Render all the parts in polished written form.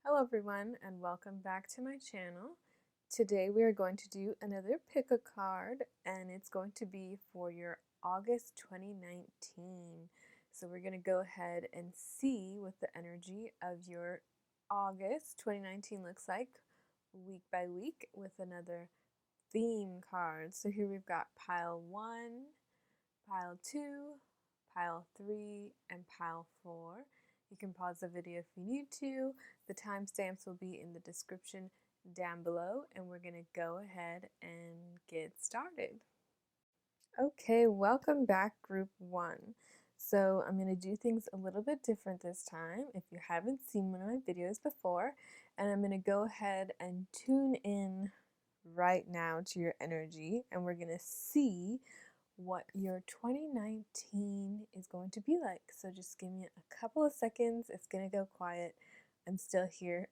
Hello everyone and welcome back to my channel. Today we are going to do another pick a card and it's going to be for your August 2019. So we're going to go ahead and see what the energy of your August 2019 looks like week by week with another theme card. So here we've got pile 1, pile 2, pile 3, and pile 4. You can pause the video if you need to. The timestamps will be in the description down below, and we're going to go ahead and get started. Okay, welcome back, Group 1. So I'm going to do things a little bit different this time if you haven't seen one of my videos before, and I'm going to go ahead and tune in right now to your energy, and we're going to see what your 2019 is going to be like. So just give me a couple of seconds. It's going to go quiet. I'm still here.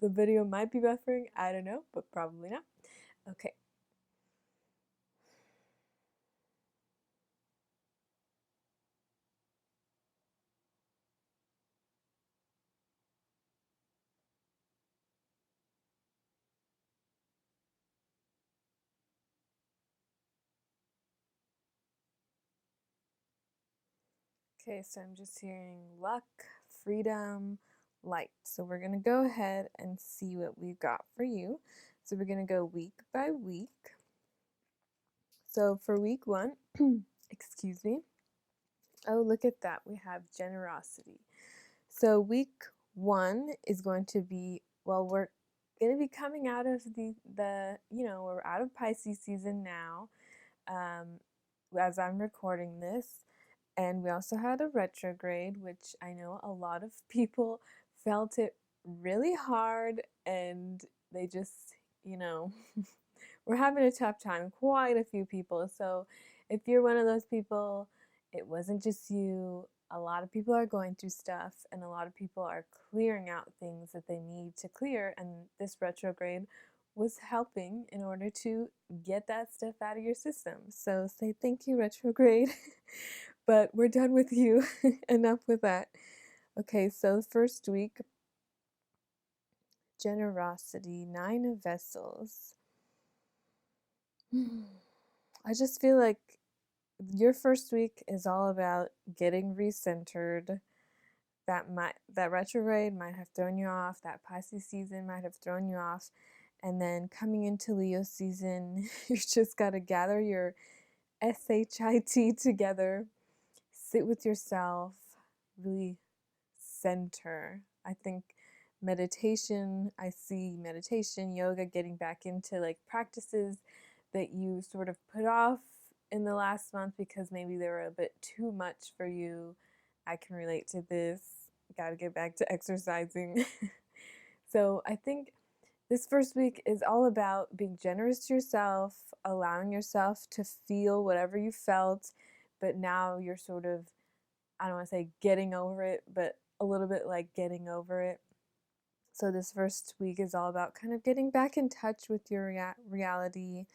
The video might be buffering. I don't know, but probably not. Okay. Okay, so I'm just hearing luck, freedom, light. So we're going to go ahead and see what we've got for you. So we're going to go week by week. So for week 1, excuse me. Oh, look at that. We have generosity. So week 1 is going to be, well, we're going to be coming out of we're out of Pisces season now, as I'm recording this. And we also had a retrograde, which I know a lot of people felt it really hard and they just, we're having a tough time, quite a few people. So if you're one of those people, it wasn't just you. A lot of people are going through stuff and a lot of people are clearing out things that they need to clear, and this retrograde was helping in order to get that stuff out of your system. So say thank you, retrograde. But we're done with you. Enough with that. Okay, so the first week, generosity, 9 of vessels. I just feel like your first week is all about getting recentered. That retrograde might have thrown you off. That Pisces season might have thrown you off. And then coming into Leo season, you just got to gather your SHIT together, sit with yourself, really center. I think I see meditation, yoga, getting back into like practices that you sort of put off in the last month because maybe they were a bit too much for you. I can relate to this. Got to get back to exercising. So I think this first week is all about being generous to yourself, allowing yourself to feel whatever you felt, but now you're sort of, I don't want to say getting over it, but a little bit like getting over it. So this first week is all about kind of getting back in touch with your reality,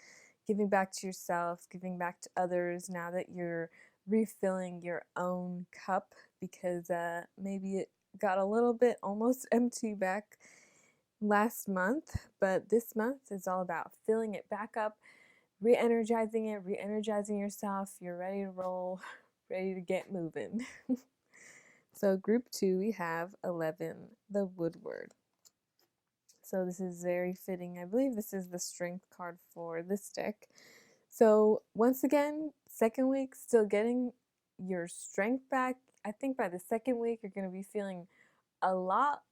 giving back to yourself, giving back to others now that you're refilling your own cup, because maybe it got a little bit almost empty back last month, but this month is all about filling it back up, re-energizing it, re-energizing yourself. You're ready to roll, ready to get moving. So group 2, we have 11, the Woodward. So this is very fitting. I believe this is the strength card for this deck. So once again, second week, still getting your strength back. I think by the second week, you're going to be feeling a lot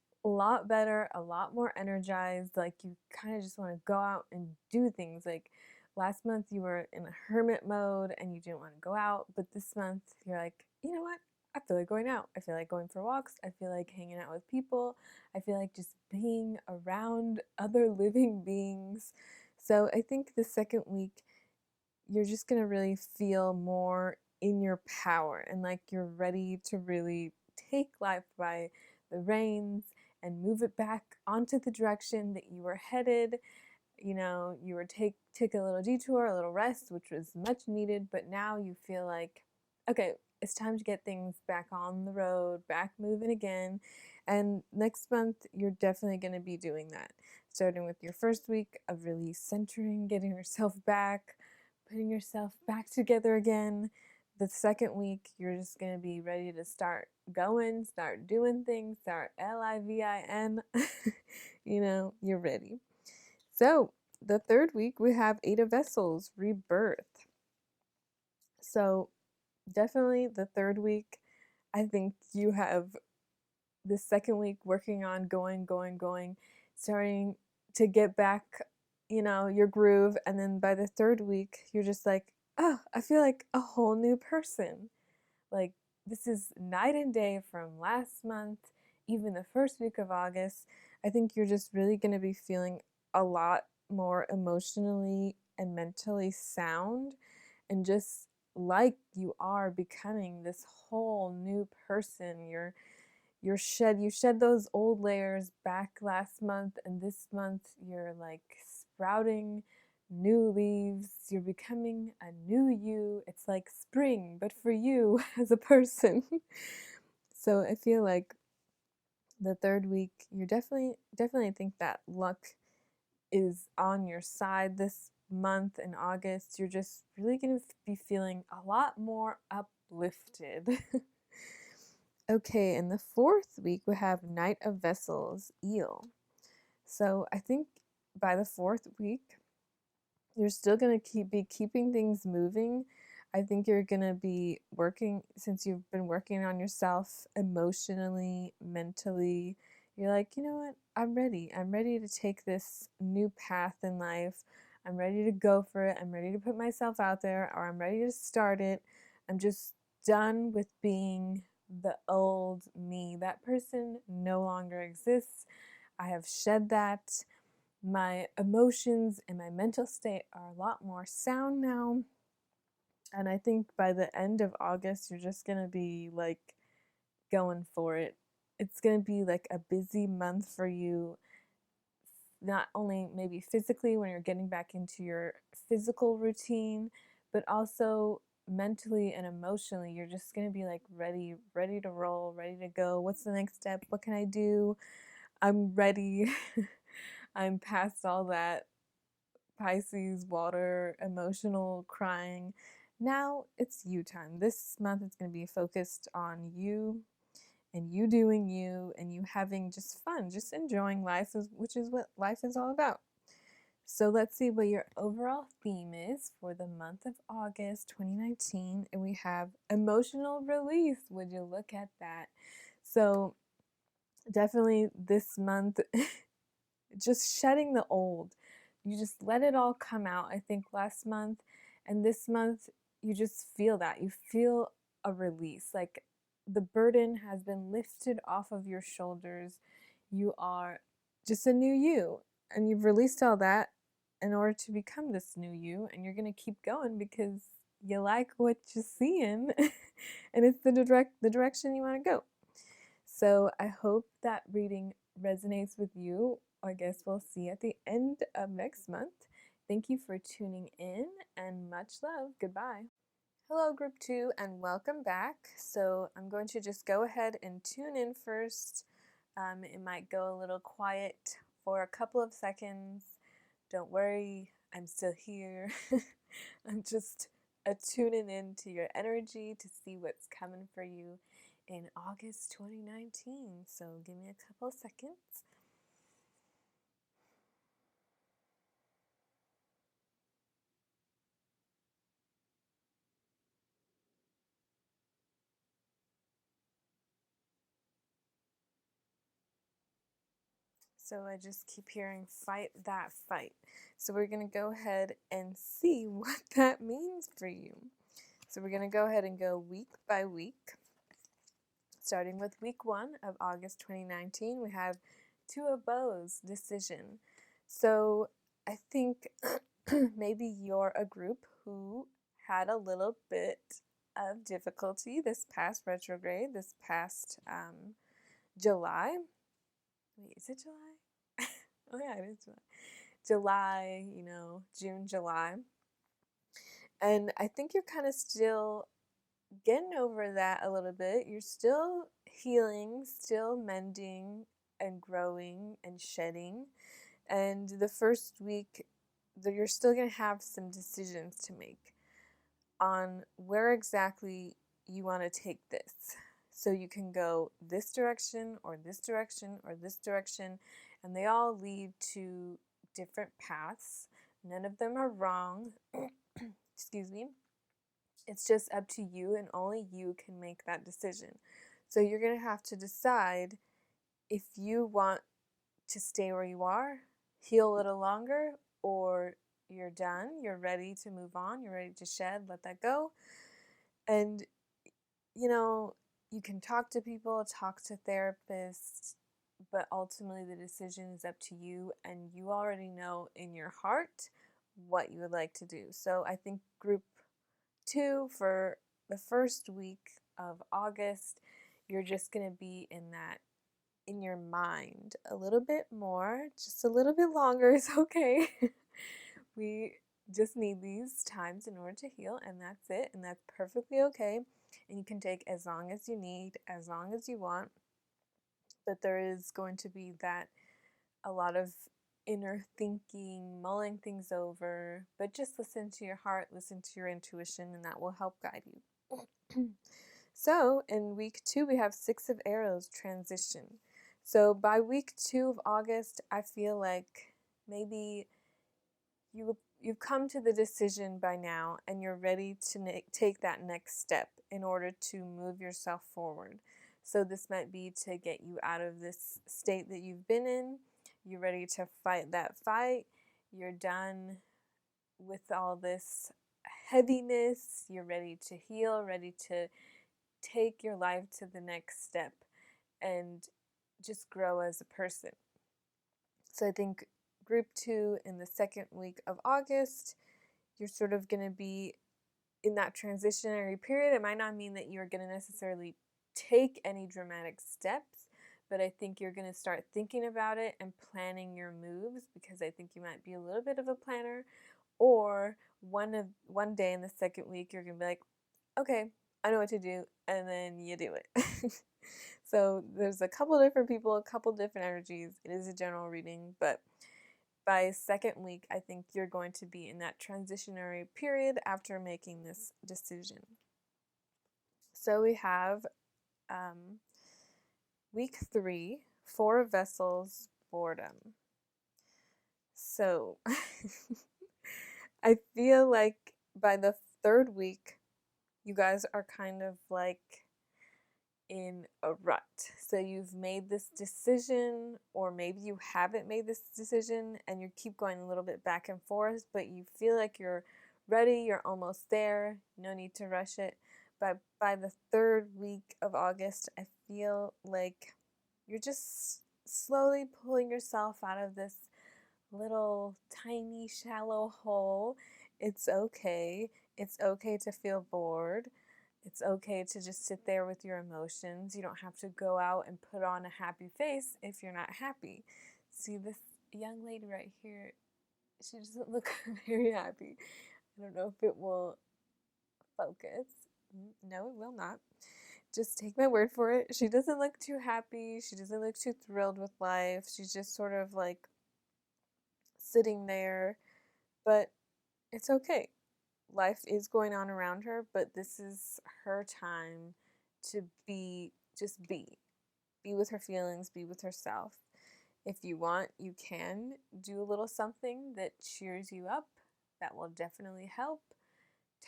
better, a lot more energized. Like you kind of just want to go out and do things. Like last month you were in a hermit mode and you didn't want to go out, but this month you're like, you know what? I feel like going out. I feel like going for walks. I feel like hanging out with people. I feel like just being around other living beings. So I think the second week you're just going to really feel more in your power and like you're ready to really take life by the reins and move it back onto the direction that you were headed. You were take a little detour, a little rest, which was much needed, but now you feel like, okay, it's time to get things back on the road, back moving again. And next month, you're definitely going to be doing that. Starting with your first week of really centering, getting yourself back, putting yourself back together again. The second week, you're just going to be ready to start going, start doing things, start LIVIN. You're ready. So, the third week, we have Eight of Vessels, rebirth. So, definitely the third week, I think you have the second week working on going, starting to get back, your groove. And then by the third week, you're just like, oh, I feel like a whole new person. Like, this is night and day from last month, even the first week of August. I think you're just really going to be feeling a lot more emotionally and mentally sound, and just like you are becoming this whole new person. You shed those old layers back last month, and this month you're like sprouting new leaves. You're becoming a new you. It's like spring, but for you as a person. So I feel like the third week, you're definitely think that luck is on your side this month in August. You're just really going to be feeling a lot more uplifted. Okay, in the fourth week, we have Knight of Vessels, Eel. So I think by the fourth week, you're still going to be keeping things moving. I think you're going to be working, since you've been working on yourself emotionally, mentally. You're like, you know what? I'm ready. I'm ready to take this new path in life. I'm ready to go for it. I'm ready to put myself out there, or I'm ready to start it. I'm just done with being the old me. That person no longer exists. I have shed that. My emotions and my mental state are a lot more sound now. And I think by the end of August, you're just going to be like going for it. It's going to be like a busy month for you, not only maybe physically when you're getting back into your physical routine, but also mentally and emotionally. You're just going to be like ready to roll, ready to go. What's the next step? What can I do? I'm ready. I'm past all that Pisces, water, emotional crying. Now it's you time. This month it's going to be focused on you and you doing you and you having just fun, just enjoying life, which is what life is all about. So let's see what your overall theme is for the month of August 2019. And we have emotional release. Would you look at that? So definitely this month, just shedding the old. You just let it all come out. I think last month and this month, you just feel that. You feel a release. Like the burden has been lifted off of your shoulders. You are just a new you. And you've released all that in order to become this new you. And you're going to keep going because you like what you're seeing. And it's the direction you want to go. So I hope that reading resonates with you. I guess we'll see at the end of next month. Thank you for tuning in and much love. Goodbye. Hello, Group 2, and welcome back. So I'm going to just go ahead and tune in first. It might go a little quiet for a couple of seconds. Don't worry, I'm still here. I'm just tuning into your energy to see what's coming for you in August 2019. So give me a couple seconds. So I just keep hearing fight that fight. So we're going to go ahead and see what that means for you. So we're going to go ahead and go week by week. Starting with week 1 of August 2019, we have Two of Bows, decision. So I think maybe you're a group who had a little bit of difficulty this past retrograde, this past July. Wait, is it July? Oh yeah, it is July. July, June, July. And I think you're kind of still getting over that a little bit. You're still healing, still mending and growing and shedding. And the first week, you're still going to have some decisions to make on where exactly you want to take this. So you can go this direction or this direction or this direction, and they all lead to different paths. None of them are wrong. Excuse me. It's just up to you, and only you can make that decision. So you're going to have to decide if you want to stay where you are, heal a little longer, or you're done, you're ready to move on, you're ready to shed, let that go. And, you know, you can talk to people, talk to therapists, but ultimately the decision is up to you, and you already know in your heart what you would like to do. So I think group 2 for the first week of August, you're just going to be in that in your mind a little bit more, just a little bit longer is okay. We just need these times in order to heal, and that's it, and that's perfectly okay. And you can take as long as you need, as long as you want. But there is going to be that a lot of inner thinking, mulling things over, but just listen to your heart, listen to your intuition, and that will help guide you. So in week 2, we have 6 of Arrows transition. So by week 2 of August, I feel like maybe you've come to the decision by now, and you're ready to take that next step in order to move yourself forward. So this might be to get you out of this state that you've been in. You're ready to fight that fight. You're done with all this heaviness. You're ready to heal, ready to take your life to the next step and just grow as a person. So I think group 2 in the second week of August, you're sort of going to be in that transitionary period. It might not mean that you're going to necessarily take any dramatic steps, but I think you're going to start thinking about it and planning your moves, because I think you might be a little bit of a planner. Or one day in the second week, you're going to be like, okay, I know what to do, and then you do it. So there's a couple different people, a couple different energies. It is a general reading, but by second week, I think you're going to be in that transitionary period after making this decision. So we have week 3, 4 vessels, boredom. So I feel like by the third week, you guys are kind of like in a rut. So you've made this decision, or maybe you haven't made this decision, and you keep going a little bit back and forth, but you feel like you're ready, you're almost there, no need to rush it. But by the third week of August, I feel like you're just slowly pulling yourself out of this little tiny shallow hole. It's okay. It's okay to feel bored. It's okay to just sit there with your emotions. You don't have to go out and put on a happy face if you're not happy. See, this young lady right here, she doesn't look very happy. I don't know if it will focus. No, it will not. Just take my word for it. She doesn't look too happy. She doesn't look too thrilled with life. She's just sort of like sitting there, but it's okay. Life is going on around her, but this is her time to just be with her feelings, be with herself. If you want, you can do a little something that cheers you up. That will definitely help.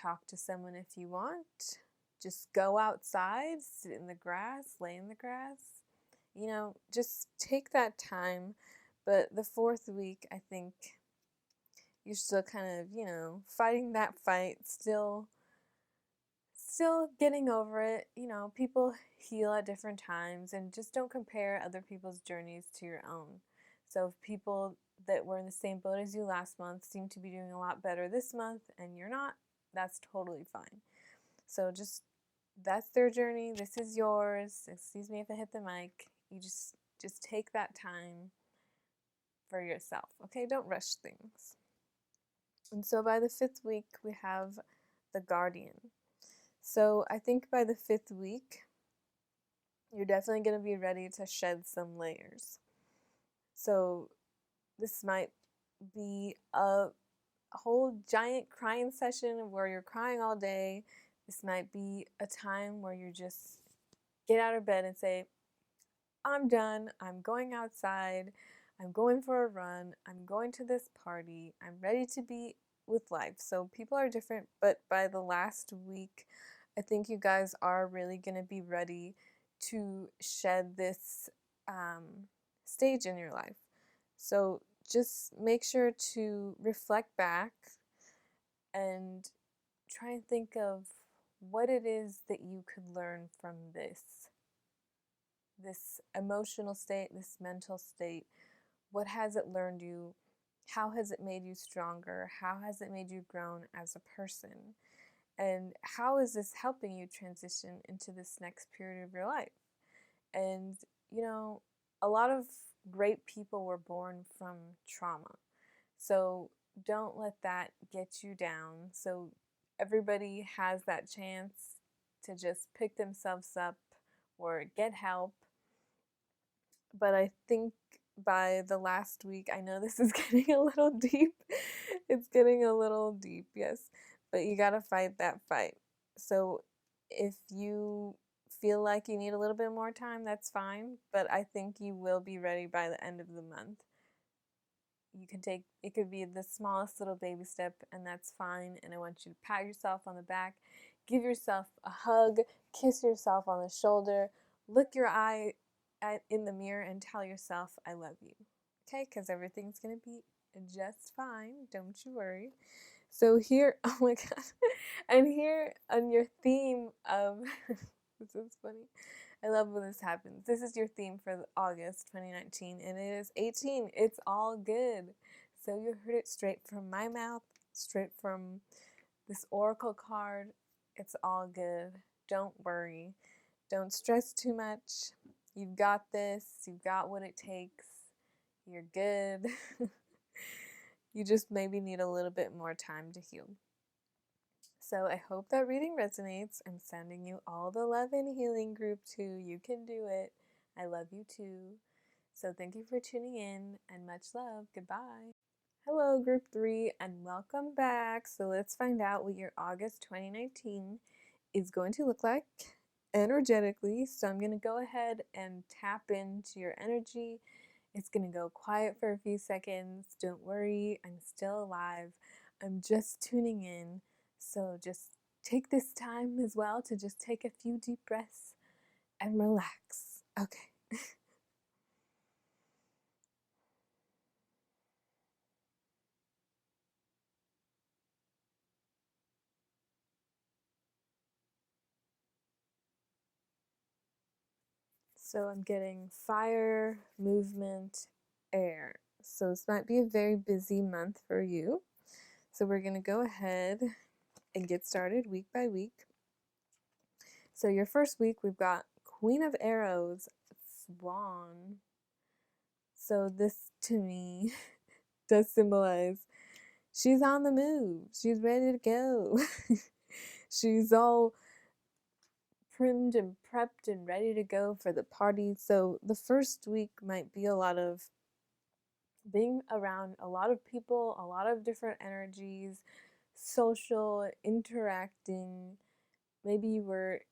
Talk to someone if you want. Just go outside, sit in the grass, lay in the grass. Just take that time. But the fourth week, I think you're still kind of, fighting that fight, still getting over it. People heal at different times, and just don't compare other people's journeys to your own. So if people that were in the same boat as you last month seem to be doing a lot better this month and you're not, that's totally fine. So that's their journey, this is yours. Excuse me if I hit the mic. You just take that time for yourself, okay? Don't rush things. And so by the 5th week, we have the Guardian. So I think by the 5th week, you're definitely going to be ready to shed some layers. So this might be a whole giant crying session where you're crying all day. This might be a time where you just get out of bed and say, I'm done. I'm going outside. I'm going for a run. I'm going to this party. I'm ready to be with life. So people are different, but by the last week, I think you guys are really going to be ready to shed this stage in your life. So just make sure to reflect back and try and think of what it is that you could learn from this emotional state, this mental state. What has it learned you? How has it made you stronger? How has it made you grown as a person? And how is this helping you transition into this next period of your life? And, you know, a lot of great people were born from trauma. So don't let that get you down. So everybody has that chance to just pick themselves up or get help. But I think by the last week, I know this is getting a little deep. It's getting a little deep, yes. But you got to fight that fight. So if you feel like you need a little bit more time, that's fine. But I think you will be ready by the end of the month. You can take, it could be the smallest little baby step, and that's fine. And I want you to pat yourself on the back, give yourself a hug, kiss yourself on the shoulder, look your eye in the mirror and tell yourself, I love you. Okay? Because everything's going to be just fine. Don't you worry. So here, oh my God. And here on your theme of, this is funny. I love when this happens. This is your theme for August 2019, and it is 18. It's all good. So you heard it straight from my mouth, straight from this oracle card. It's all good. Don't worry. Don't stress too much. You've got this. You've got what it takes. You're good. You just maybe need a little bit more time to heal. So I hope that reading resonates. I'm sending you all the love and healing group too. You can do it. I love you too. So thank you for tuning in and much love. Goodbye. Hello, group 3, and welcome back. So let's find out what your August 2019 is going to look like energetically. So I'm going to go ahead and tap into your energy. It's going to go quiet for a few seconds. Don't worry, I'm still alive. I'm just tuning in. So just take this time as well to just take a few deep breaths and relax. Okay. So I'm getting fire, movement, air. So this might be a very busy month for you. So we're going to go ahead and get started week by week. So your first week, we've got Queen of Arrows, Swan. So this to me does symbolize she's on the move. She's ready to go. She's all primed and prepped and ready to go for the party. So the first week might be a lot of being around a lot of people, a lot of different energies, social, interacting. Maybe you were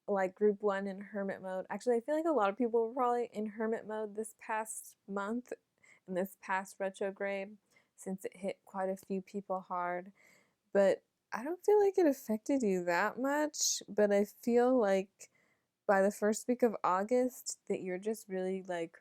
like group 1 in hermit mode. Actually, I feel like a lot of people were probably in hermit mode this past month, in this past retrograde, since it hit quite a few people hard. But I don't feel like it affected you that much, but I feel like by the first week of August that you're just really like,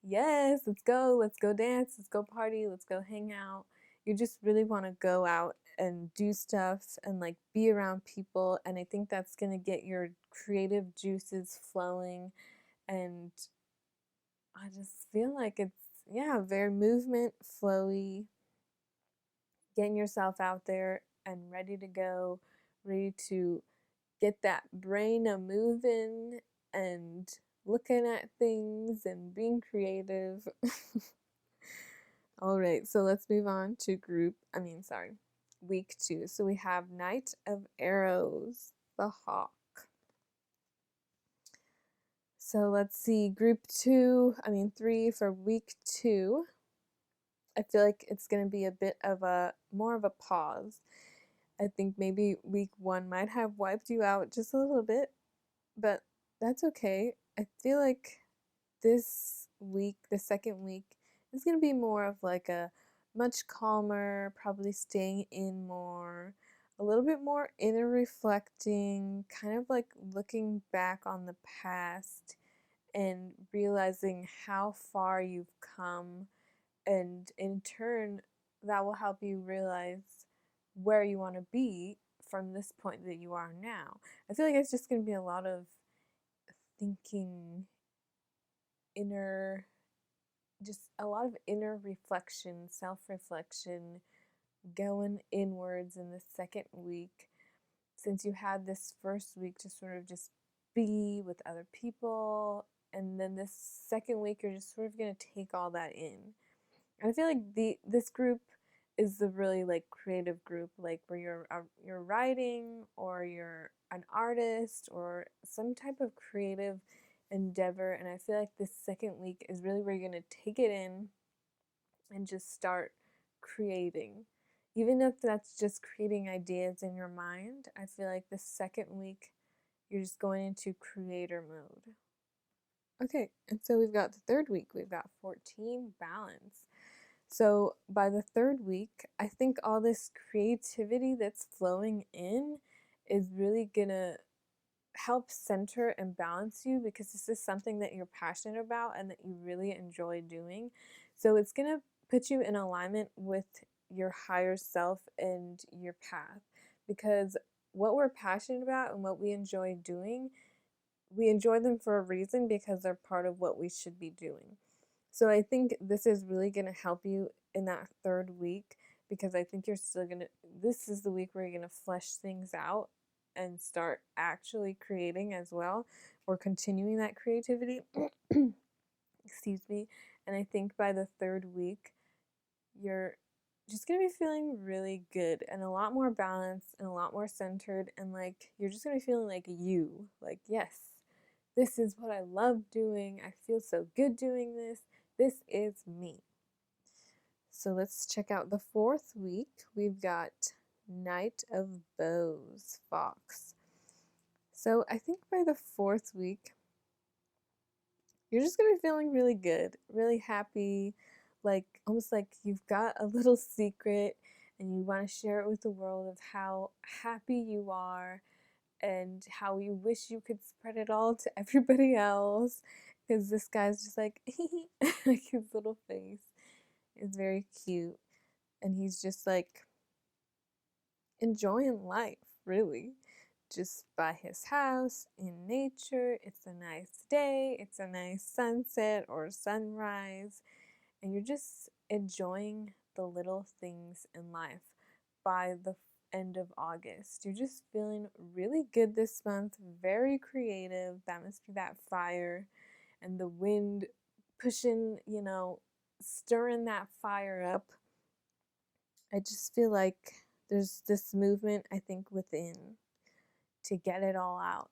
yes, let's go dance, let's go party, let's go hang out. You just really want to go out and do stuff and like be around people, and I think that's going to get your creative juices flowing. And I just feel like it's, yeah, very movement, flowy, getting yourself out there and ready to go, ready to get that brain a moving and looking at things and being creative. All right, so let's move on to week 2. So we have Knight of Arrows, the hawk. So let's see, group 3 for week 2. I feel like it's going to be a bit of a more of a pause. I think maybe week 1 might have wiped you out just a little bit, but that's okay. I feel like this week, the second week, is going to be more of like a much calmer, probably staying in more, a little bit more inner reflecting, kind of like looking back on the past and realizing how far you've come, and in turn that will help you realize where you want to be from this point that you are now. I feel like it's just going to be a lot of thinking, inner, just a lot of inner reflection, self-reflection, going inwards in the second week, since you had this first week to sort of just be with other people, and then this second week you're just sort of going to take all that in. And I feel like this group is the really like creative group, like where you're writing, or you're an artist, or some type of creative endeavor. And I feel like this second week is really where you're going to take it in and just start creating. Even if that's just creating ideas in your mind, I feel like the second week you're just going into creator mode. Okay, and so we've got the third week, we've got 14, balance. So by the third week, I think all this creativity that's flowing in is really gonna help center and balance you, because this is something that you're passionate about and that you really enjoy doing. So it's gonna put you in alignment with your higher self and your path, because what we're passionate about and what we enjoy doing, we enjoy them for a reason, because they're part of what we should be doing. So I think this is really going to help you in that third week, because I think you're still going to, this is the week where you're going to flesh things out and start actually creating as well, or continuing that creativity. Excuse me. And I think by the third week, you're just going to be feeling really good and a lot more balanced and a lot more centered. And like, you're just going to be feeling like you, like, yes, this is what I love doing. I feel so good doing this. This is me. So let's check out the fourth week. We've got Knight of Bows, Fox. So I think by the fourth week, you're just going to be feeling really good, really happy, like almost like you've got a little secret and you want to share it with the world of how happy you are and how you wish you could spread it all to everybody else, because this guy's just like like his little face is very cute, and he's just like enjoying life, really, just by his house in nature. It's a nice day, it's a nice sunset or sunrise, and you're just enjoying the little things in life. By the end of August, you're just feeling really good this month, very creative. That must be that fire and the wind pushing, stirring that fire up. I just feel like there's this movement, I think, within to get it all out.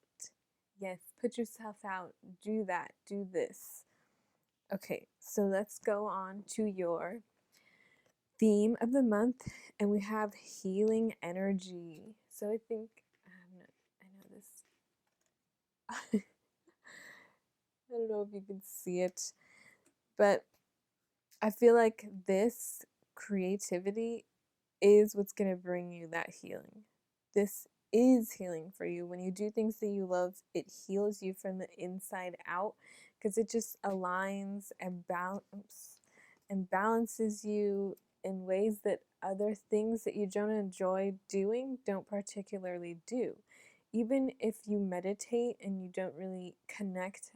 Yes, put yourself out, do that, do this. Okay, so let's go on to your theme of the month, and we have healing energy. So I think I know this. I don't know if you can see it, but I feel like this creativity is what's going to bring you that healing. This is healing for you. When you do things that you love, it heals you from the inside out, because it just aligns and balances you in ways that other things that you don't enjoy doing don't particularly do. Even if you meditate and you don't really connect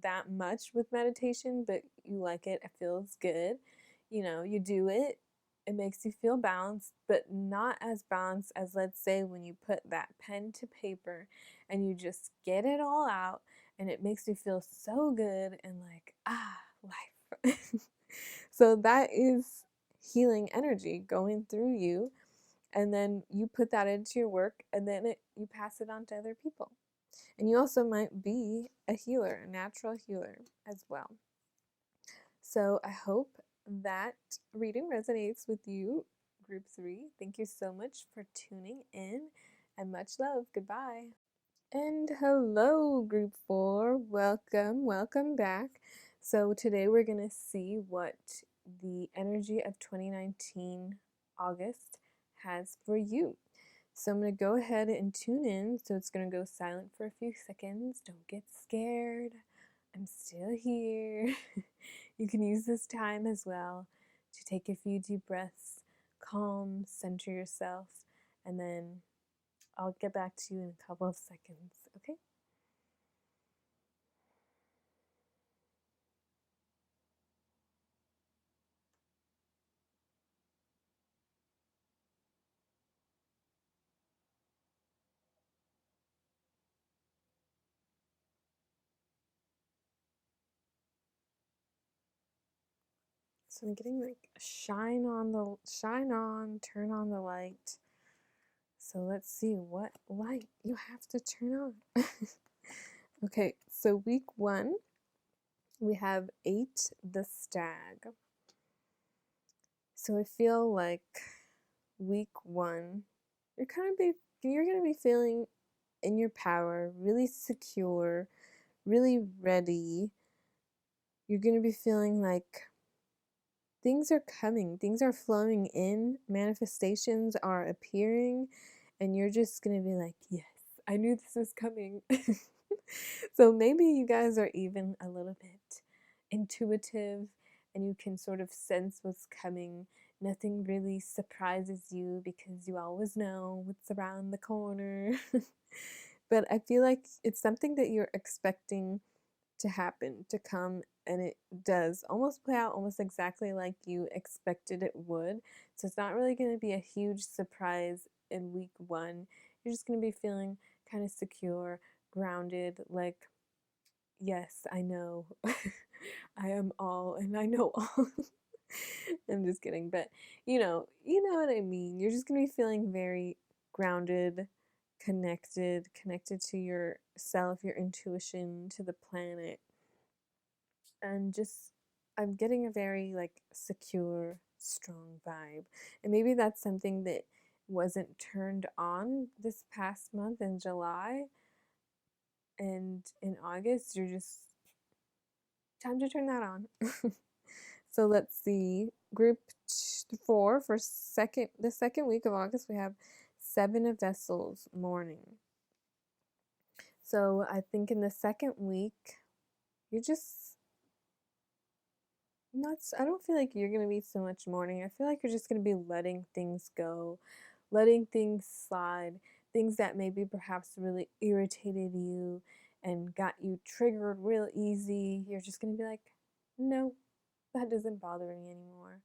that much with meditation, but you like it, it feels good, you do it, it makes you feel balanced, but not as balanced as, let's say, when you put that pen to paper and you just get it all out, and it makes you feel so good and like, life. So that is healing energy going through you, and then you put that into your work, and then you pass it on to other people. And you also might be a healer, a natural healer as well. So I hope that reading resonates with you, Group 3. Thank you so much for tuning in, and much love. Goodbye. And hello, Group 4. Welcome back. So today we're going to see what the energy of 2019 August has for you. So I'm going to go ahead and tune in. So it's going to go silent for a few seconds. Don't get scared. I'm still here. You can use this time as well to take a few deep breaths, calm, center yourself, and then I'll get back to you in a couple of seconds, okay? So I'm getting like shine on, turn on the light. So let's see what light you have to turn on. Okay, so week 1, we have 8, the stag. So I feel like week 1, you're gonna be feeling in your power, really secure, really ready. You're gonna be feeling like things are coming, things are flowing in, manifestations are appearing, and you're just gonna be like, yes, I knew this was coming. So maybe you guys are even a little bit intuitive and you can sort of sense what's coming. Nothing really surprises you because you always know what's around the corner. But I feel like it's something that you're expecting to happen, to come, and it does almost play out almost exactly like you expected it would. So it's not really going to be a huge surprise in week 1. You're just going to be feeling kind of secure, grounded, like, yes, I know. I am all and I know all. I'm just kidding, but you know what I mean. You're just going to be feeling very grounded, connected to yourself, your intuition, to the planet, and just I'm getting a very like secure, strong vibe. And maybe that's something that wasn't turned on this past month in July, and in August you're just time to turn that on. So let's see. Group 4 for the second week of August, we have 7 of Vessels, morning. So I think in the second week, you're just not, I don't feel like you're going to be so much mourning. I feel like you're just going to be letting things go, letting things slide, things that maybe perhaps really irritated you and got you triggered real easy. You're just going to be like, no, that doesn't bother me anymore.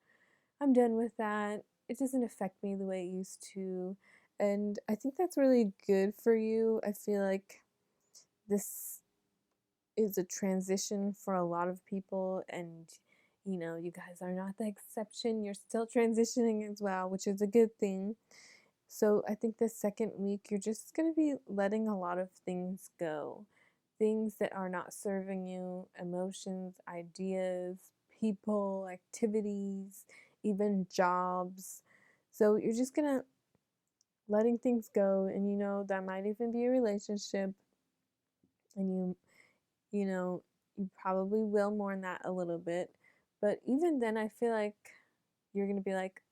I'm done with that. It doesn't affect me the way it used to. And I think that's really good for you. I feel like this is a transition for a lot of people, and you guys are not the exception. You're still transitioning as well, which is a good thing. So I think the second week you're just going to be letting a lot of things go, things that are not serving you, emotions, ideas, people, activities, even jobs. So you're just going to letting things go, and that might even be a relationship, and you know, you probably will mourn that a little bit. But even then, I feel like you're going to be like,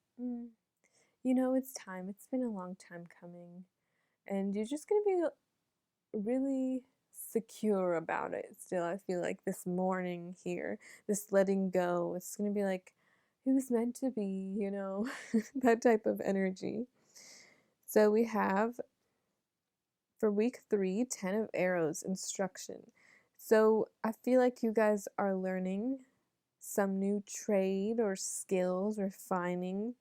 it's time. It's been a long time coming. And you're just going to be really secure about it still. I feel like this mourning here, this letting go, it's going to be like, it was meant to be, that type of energy. So we have for week 3, 10 of Arrows, instruction. So I feel like you guys are learning some new trade or skills, refining.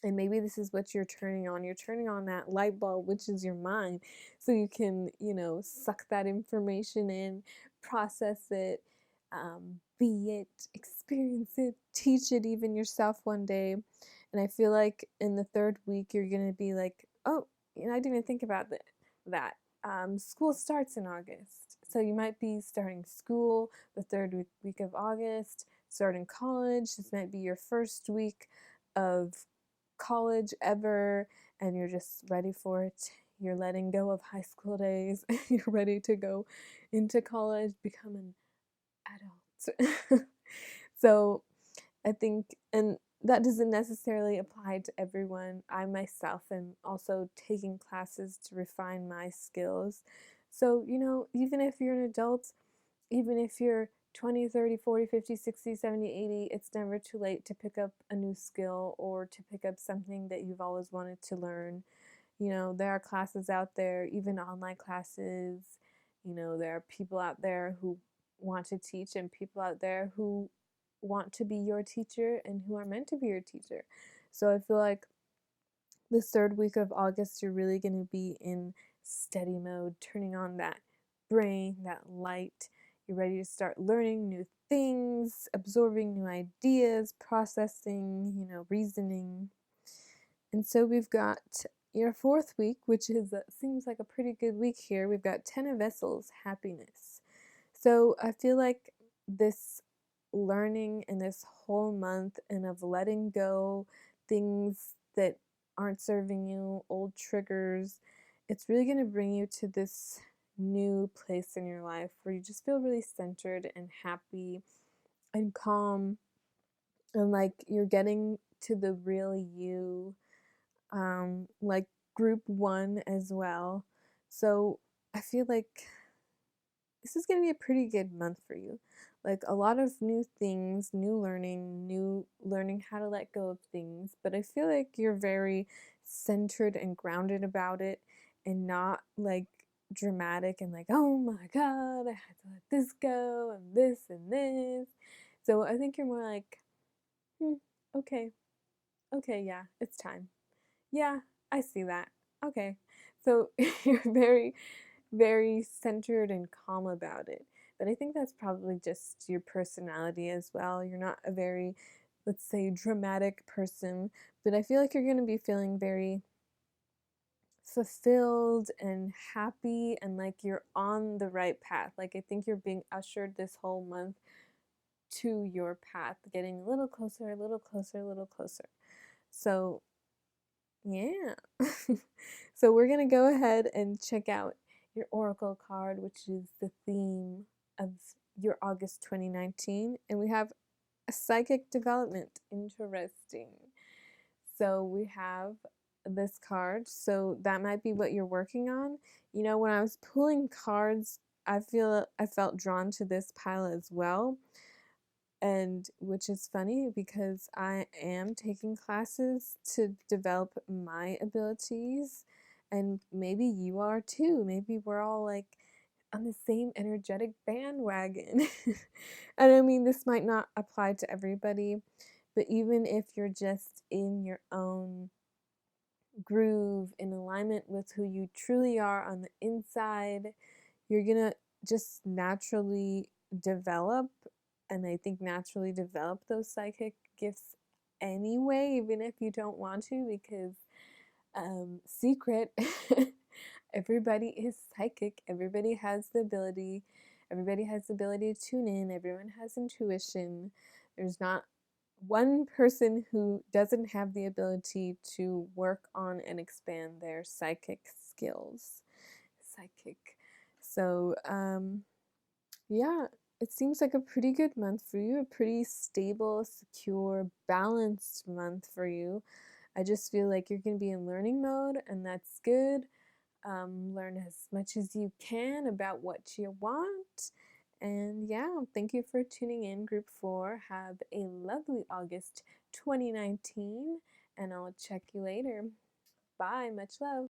And maybe this is what you're turning on. You're turning on that light bulb, which is your mind, so you can, suck that information in, process it, be it, experience it, teach it even yourself one day. And I feel like in the third week, you're going to be like, oh, I didn't even think about that. School starts in August. So you might be starting school the third week of August, starting college. This might be your first week of college ever, and you're just ready for it. You're letting go of high school days. You're ready to go into college, become an adult. So I think, and that doesn't necessarily apply to everyone. I myself am also taking classes to refine my skills. So, even if you're an adult, even if you're 20, 30, 40, 50, 60, 70, 80, it's never too late to pick up a new skill or to pick up something that you've always wanted to learn. There are classes out there, even online classes. There are people out there who want to teach and people out there who want to be your teacher and who are meant to be your teacher. So I feel like this third week of August, you're really going to be in study mode, turning on that brain, that light. You're ready to start learning new things, absorbing new ideas, processing, reasoning. And so we've got your fourth week, which seems like a pretty good week here. We've got 10 of Vessels, happiness. So I feel like this learning in this whole month and of letting go things that aren't serving you, old triggers, it's really going to bring you to this new place in your life where you just feel really centered and happy and calm, and like you're getting to the real you, like group one as well. So I feel like this is going to be a pretty good month for you. Like a lot of new things, new learning how to let go of things. But I feel like you're very centered and grounded about it, and not like dramatic and like, oh my God, I had to let this go and this and this. So I think you're more like, okay, okay, yeah, it's time. Yeah, I see that. Okay. So you're very, very centered and calm about it. But I think that's probably just your personality as well. You're not a very, let's say, dramatic person, but I feel like you're going to be feeling very fulfilled and happy and like you're on the right path. Like I think you're being ushered this whole month to your path, getting a little closer, a little closer, a little closer. So yeah. So we're going to go ahead and check out your Oracle card, which is the theme of your August 2019. And we have a psychic development. Interesting. So we have this card. So that might be what you're working on. When I was pulling cards, I felt drawn to this pile as well. And which is funny because I am taking classes to develop my abilities, and maybe you are too. Maybe we're all like on the same energetic bandwagon. And I mean, this might not apply to everybody, but even if you're just in your own groove, in alignment with who you truly are on the inside, you're gonna just naturally develop, and I think naturally develop those psychic gifts anyway, even if you don't want to, because secret, everybody is psychic, everybody has the ability, to tune in, everyone has intuition. There's not one person who doesn't have the ability to work on and expand their psychic skills. Psychic. So, yeah, it seems like a pretty good month for you, a pretty stable, secure, balanced month for you. I just feel like you're going to be in learning mode, and that's good. Learn as much as you can about what you want. And yeah, thank you for tuning in, Group 4. Have a lovely August 2019, and I'll check you later. Bye. Much love.